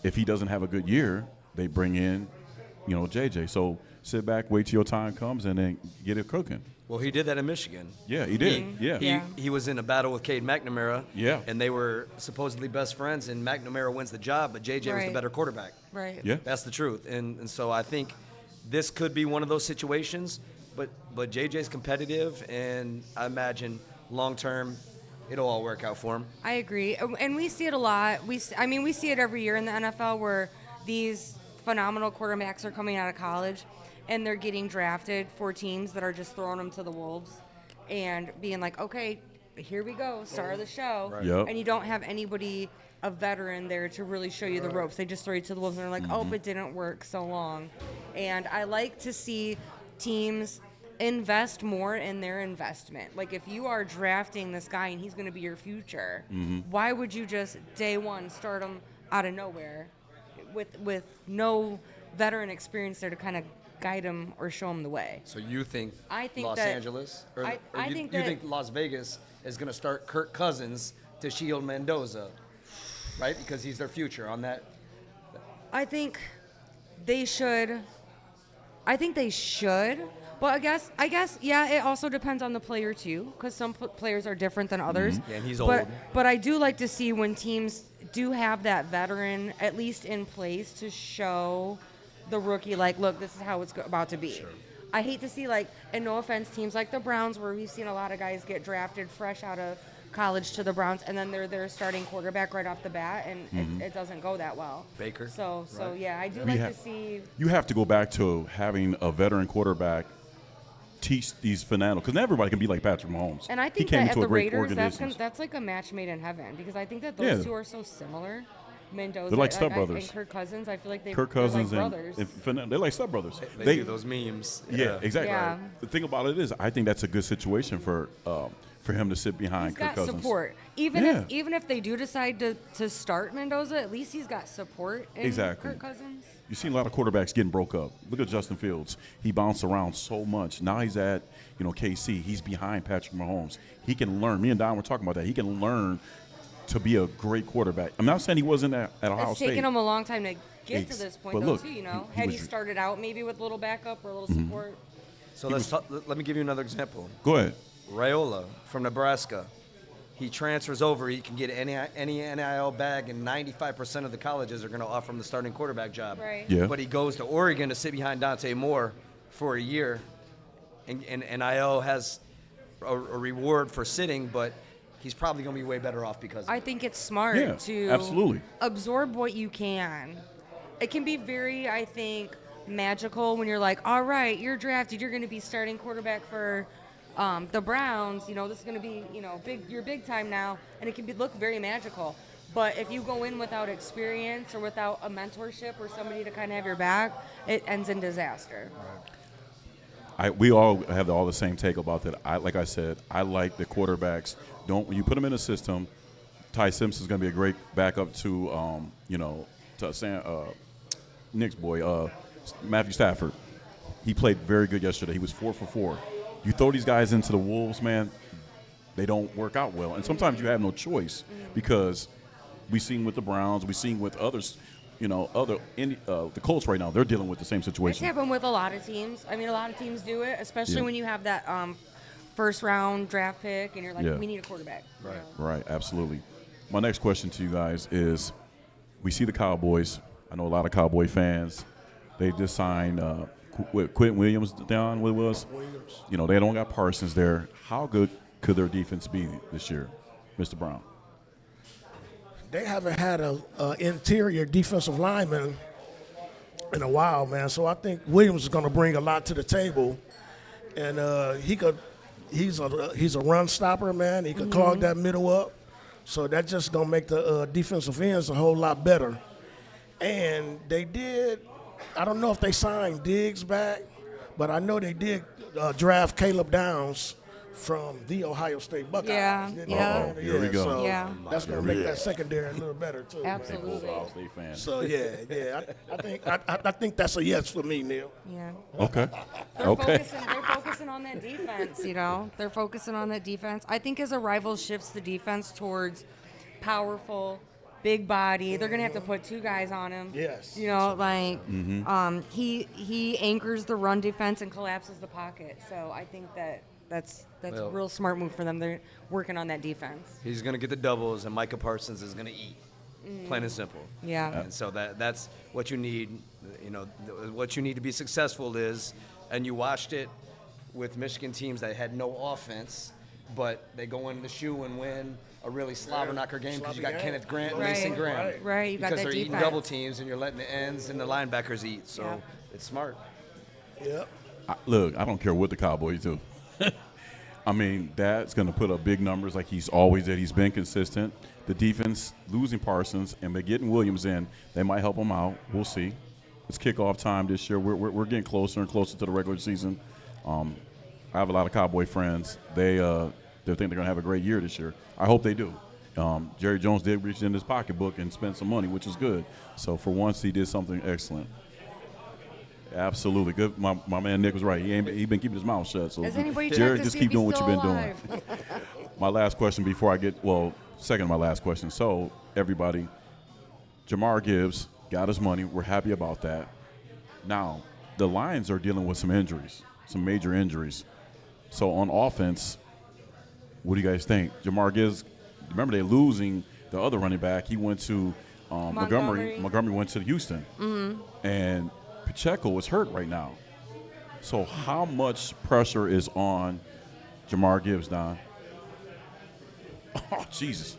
If he doesn't have a good year, they bring in, JJ. So sit back, wait till your time comes, and then get it cooking. Well, he did that in Michigan. Yeah, he did. Yeah. He was in a battle with Cade McNamara. Yeah. And they were supposedly best friends, and McNamara wins the job, but JJ was the Right. better quarterback. Right. Yeah. That's the truth. And so I think this could be one of those situations, but JJ's competitive, and I imagine long term it'll all work out for him. I agree, and we see it a lot. We see it every year in the NFL where these phenomenal quarterbacks are coming out of college, and they're getting drafted for teams that are just throwing them to the wolves, and being like, okay, here we go, star of the show, Right. Yep. and you don't have anybody, a veteran there to really show you the ropes. They just throw you to the wolves, and they're like, oh, it didn't work so long. And I like to see teams invest more in their investment. Like, if you are drafting this guy and he's going to be your future, why would you just day one start him out of nowhere with no veteran experience there to kind of guide him or show him the way? So you think, I think Los that- Angeles, or I you think think that- Las Vegas is going to start Kirk Cousins to shield Mendoza, right? Because he's their future on that. I think they should. But I guess, yeah, it also depends on the player too, because some players are different than others. Yeah, and he's but, old. But I do like to see when teams do have that veteran at least in place to show the rookie, like, look, this is how it's about to be. Sure. I hate to see, like, and no offense, teams like the Browns, where we've seen a lot of guys get drafted fresh out of college to the Browns, and then they're their starting quarterback right off the bat, and it doesn't go that well. Baker. So right? yeah, I do to see. You have to go back to having a veteran quarterback teach these fundamentals, because not everybody can be like Patrick Mahomes. And I he think came that into at a the great Raiders, organization. that's like a match made in heaven, because I think that those two are so similar. Mendoza, They're like stepbrothers. and Kirk Cousins. I feel like Kirk Cousins they're like brothers. they're like stepbrothers. They do those memes. Yeah, exactly. Yeah. The thing about it is, I think that's a good situation for him to sit behind He's Kirk got Cousins. support. Even if they do decide to start Mendoza, at least he's got support in Exactly. Kirk Cousins. You've seen a lot of quarterbacks getting broke up. Look at Justin Fields. He bounced around so much. Now he's at, KC. He's behind Patrick Mahomes. He can learn. Me and Don were talking about that. He can learn to be a great quarterback. I'm not saying he wasn't at Ohio It's State. taken him a long time to get to this point, but though, look, too. he Had he was- started out maybe with a little backup or a little support. So let me give you another example. Go ahead. Raiola from Nebraska. He transfers over. He can get any NIL bag, and 95% of the colleges are going to offer him the starting quarterback job. Right. Yeah. But he goes to Oregon to sit behind Dante Moore for a year, and NIL has a reward for sitting, but he's probably going to be way better off because of I it. think it's smart Yeah, to absolutely. absorb what you can. It can be very, I think, magical when you're like, all right, you're drafted, you're going to be starting quarterback for the Browns. This is going to be, you're big time now, and it can look very magical. But if you go in without experience or without a mentorship or somebody to kind of have your back, it ends in disaster. We all have all the same take about that. Like I said, I like the quarterbacks. When you put them in a system, Ty Simpson's going to be a great backup to Nick's boy, Matthew Stafford. He played very good yesterday. He was 4 for 4. You throw these guys into the Wolves, man, they don't work out well. And sometimes you have no choice, because we've seen with the Browns, we've seen with others, the Colts right now, they're dealing with the same It's situation. happened with a lot of teams. I mean, a lot of teams do it, especially when you have that first round draft pick and you're like, we need a quarterback. Right. Right, absolutely. My next question to you guys is, we see the Cowboys. I know a lot of Cowboy fans. They just signed Quentin Williams down with us. They don't got Parsons there. How good could their defense be this year, Mr. Brown? They haven't had a interior defensive lineman in a while, man. So I think Williams is going to bring a lot to the table, and he's a run stopper, man. He could clog that middle up, so that's just going to make the defensive ends a whole lot better. And they did. I don't know if they signed Diggs back, but I know they did draft Caleb Downs from the Ohio State Buckeyes. Yeah, didn't yeah. they? Here we go. So Yeah. that's going to make that secondary a little better too. Absolutely. Ohio State fans. So I think that's a yes for me, Neal. Yeah. Okay. They're Okay. focusing on that defense, They're focusing on that defense. I think as a rival shifts the defense towards powerful, big body, they're gonna have to put two guys on him. Yes. He anchors the run defense and collapses the pocket. So I think that's a real smart move for them. They're working on that defense. He's going to get the doubles, and Micah Parsons is going to eat. Plain and simple. Yeah. And so that's what you need. What you need to be successful is, and you watched it with Michigan teams that had no offense, but they go in the shoe and win a really slobber knocker game because you got Kenneth Grant and Right. Mason Graham. Right, you got because that they're eating defense. double teams and you're letting the ends and the linebackers eat. So Yeah. it's smart. Yep. Look, I don't care what the Cowboys do. I mean, that's going to put up big numbers like he's always did. He's been consistent. The defense losing Parsons and they're getting Williams in, they might help him out. We'll see. It's kickoff time this year. We're getting closer and closer to the regular season. I have a lot of Cowboy friends. They think they're going to have a great year this year. I hope they do. Jerry Jones did reach in his pocketbook and spend some money, which is good. So for once, he did something excellent. Absolutely good. My man Nick was right. He been keeping his mouth shut. So Has anybody Jared, checked to just see keep if he's doing what you've still been alive? doing. My last question before I get second to my last question. So, everybody, Jamar Gibbs got his money. We're happy about that. Now, the Lions are dealing with some injuries, some major injuries. So, on offense, what do you guys think? Jamar Gibbs, remember they're losing the other running back. He went to Montgomery. Montgomery went to Houston. Mm-hmm. And Pacheco is hurt right now. So, how much pressure is on Jamar Gibbs, Don? Oh, Jesus.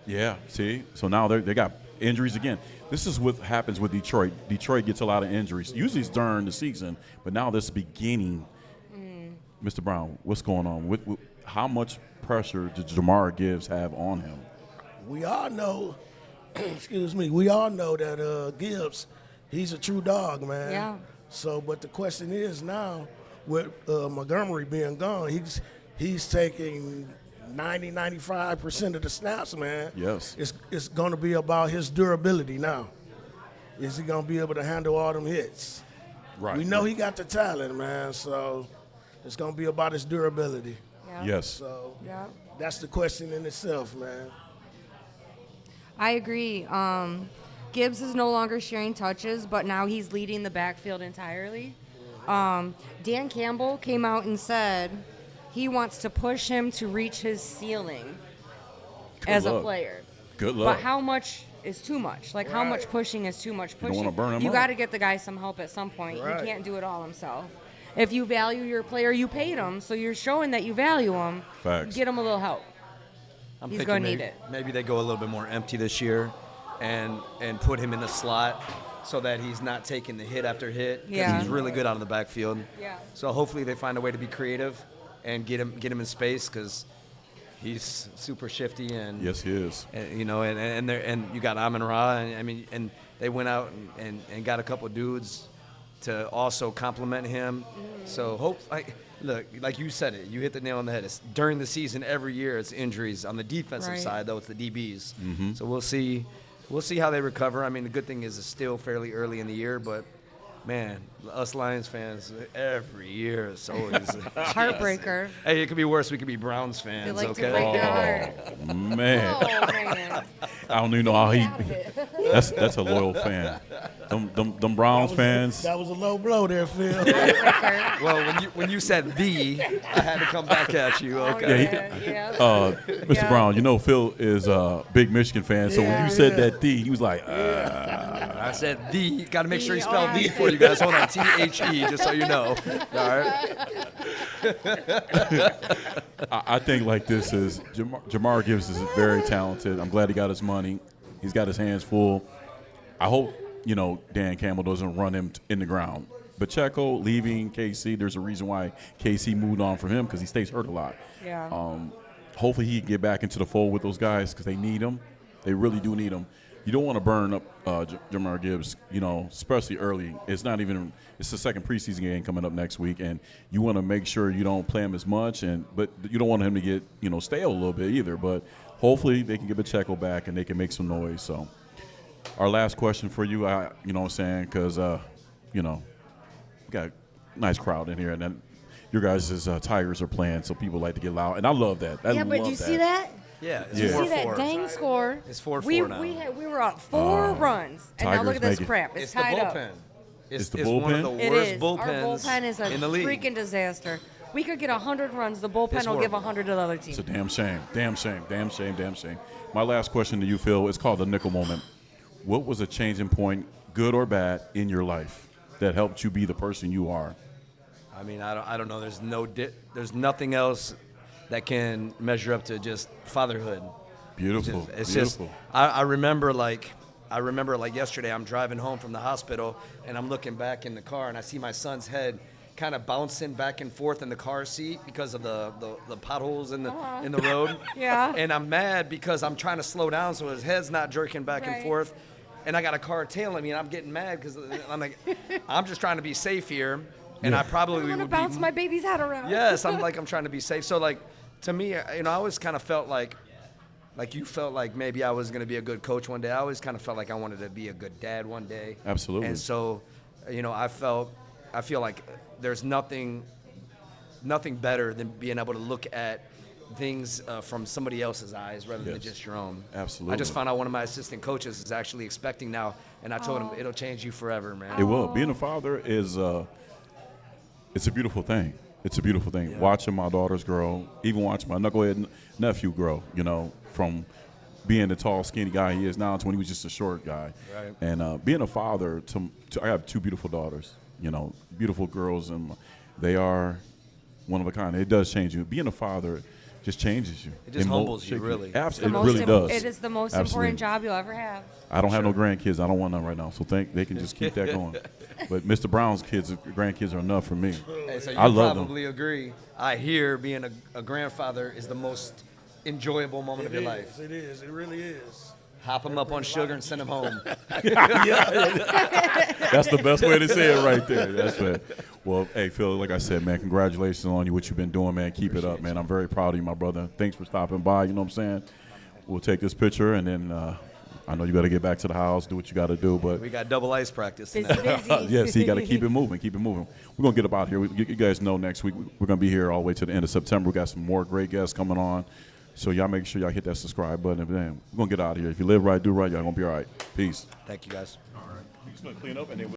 Yeah, see? So now they got injuries again. This is what happens with Detroit. Detroit gets a lot of injuries. Usually it's during the season, but now this is beginning. Mr. Brown, what's going on? How much pressure did Jamar Gibbs have on him? We all know, excuse me, we all know that Gibbs, he's a true dog, man. Yeah. So, but the question is now, with Montgomery being gone, he's taking 95% of the snaps, man. Yes. It's going to be about his durability now. Is he going to be able to handle all them hits? Right. We know he got the talent, man, so it's going to be about his durability. Yeah. Yes. So Yeah. that's the question in itself, man. I agree. Gibbs is no longer sharing touches, but now he's leading the backfield entirely. Dan Campbell came out and said he wants to push him to reach his ceiling as a player. Good luck. But how much is too much? Like, how much pushing is too much pushing? don't wanna burn him You up. got to get the guy some help at some point. Right. He can't do it all himself. If you value your player, you paid him, so you're showing that you value him. Facts. Get him a little help. I'm He's thinking gonna need maybe, it. maybe they go a little bit more empty this year, and put him in the slot so that he's not taking the hit after hit. 'Cause Yeah. he's really good out of the backfield. Yeah. So hopefully they find a way to be creative and get him in space because he's super shifty and Yes, he is. and, you know, and you got Amon Ra, and they went out and got a couple dudes to also complement him. So look, like you said it, you hit the nail on the head. It's during the season every year. It's injuries on the defensive Right. side, though. It's the DBs. So we'll see how they recover. I mean, the good thing is it's still fairly early in the year, but man, us Lions fans every year it's always Heartbreaker. Hey, it could be worse. We could be Browns They fans. like Okay. to break your heart. Man, Oh, man. I don't even know how he. That's a loyal fan. Them Browns fans. That was a low blow there, Phil. Heartbreaker. Well, when you said I had to come back at you. Okay. Mr. Brown, you know Phil is a big Michigan fan, so when Yeah, you said yeah. that D, he was like, I said the. Got to make sure you spell the for you guys. Hold on, THE, just so you know. All right. I think like this is Jamar Gibbs is very talented. I'm glad he got his money. He's got his hands full. I hope Dan Campbell doesn't run him in the ground. Pacheco leaving KC, there's a reason why KC moved on from him because he stays hurt a lot. Yeah. Hopefully he can get back into the fold with those guys because they need him. They really do need him. You don't want to burn up Jamar Gibbs, especially early. It's the second preseason game coming up next week, and you want to make sure you don't play him as much, but you don't want him to get, stale a little bit either. But hopefully they can get Pacheco back and they can make some noise. So our last question for you, what I'm saying, because, we got a nice crowd in here, and then your guys' Tigers are playing, so people like to get loud, and I love that. Yeah, but do you see that? Yeah, it's Yeah. See 4-4. that dang score? It's 4-4 we, now. We were up 4 runs, and now Tigers look at this make it. crap. It's It's the tied up. bullpen. It's the One of bullpen? the It worst is. bullpens Our bullpen is a in the league. freaking disaster. We could get 100 runs. The bullpen It's will give horrible. 100 to the other team. It's a damn shame. Damn shame. Damn shame. Damn shame. My last question to you, Phil, is called the nickel moment. What was a changing point, good or bad, in your life that helped you be the person you are? I mean, I don't know. There's nothing else that can measure up to just fatherhood. Beautiful. It's Beautiful. just I remember like yesterday. I'm driving home from the hospital and I'm looking back in the car and I see my son's head kind of bouncing back and forth in the car seat because of the potholes in the road. Yeah. And I'm mad because I'm trying to slow down so his head's not jerking back and Right. forth. And I got a car tailing me and I'm getting mad because I'm like, I'm just trying to be safe here. And I probably I'm gonna would bounce be my baby's head around. Yes, I'm trying to be safe. So like, to me, I always kind of felt like you felt like maybe I was going to be a good coach one day. I always kind of felt like I wanted to be a good dad one day. Absolutely. And so, I feel like there's nothing better than being able to look at things from somebody else's eyes rather than Yes. just your own. Absolutely. I just found out one of my assistant coaches is actually expecting now, and I told him it'll change you forever, man. It will. Being a father is it's a beautiful thing. It's a beautiful thing. Watching my daughters grow, even watching my knucklehead nephew grow, you know, from being the tall, skinny guy he is now to when he was just a short guy. Right. And being a father, I have 2 beautiful daughters, you know, beautiful girls, and they are one of a kind. It does change you. Being a father just changes you. It just humbles you, really. Absolutely. It really does. It is the most Absolutely. important job you'll ever have. I don't have no grandkids. I don't want none right now, so they can just keep that going. But Mr. Brown's grandkids are enough for me. Hey, so you I love probably agree. I hear being a grandfather is the most enjoyable moment of your life. It is. It really is. Hop them up on sugar and send them home. That's the best way to say it right there. That's it. Well, hey, Phil, like I said, man, congratulations on you, what you've been doing, man. Keep it up, man. I'm very proud of you, my brother. Thanks for stopping by, you know what I'm saying? We'll take this picture, and then I know you got to get back to the house, do what you got to do. But We got double ice practice Busy, tonight. busy. yes, you got to keep it moving, keep it moving. We're going to get up out here. You guys know next week we're going to be here all the way to the end of September. We got some more great guests coming on. So y'all make sure y'all hit that subscribe button. And man, we're going to get out of here. If you live right, do right, y'all going to be all right. Peace. Thank you, guys. All right. We're just going to clean up and then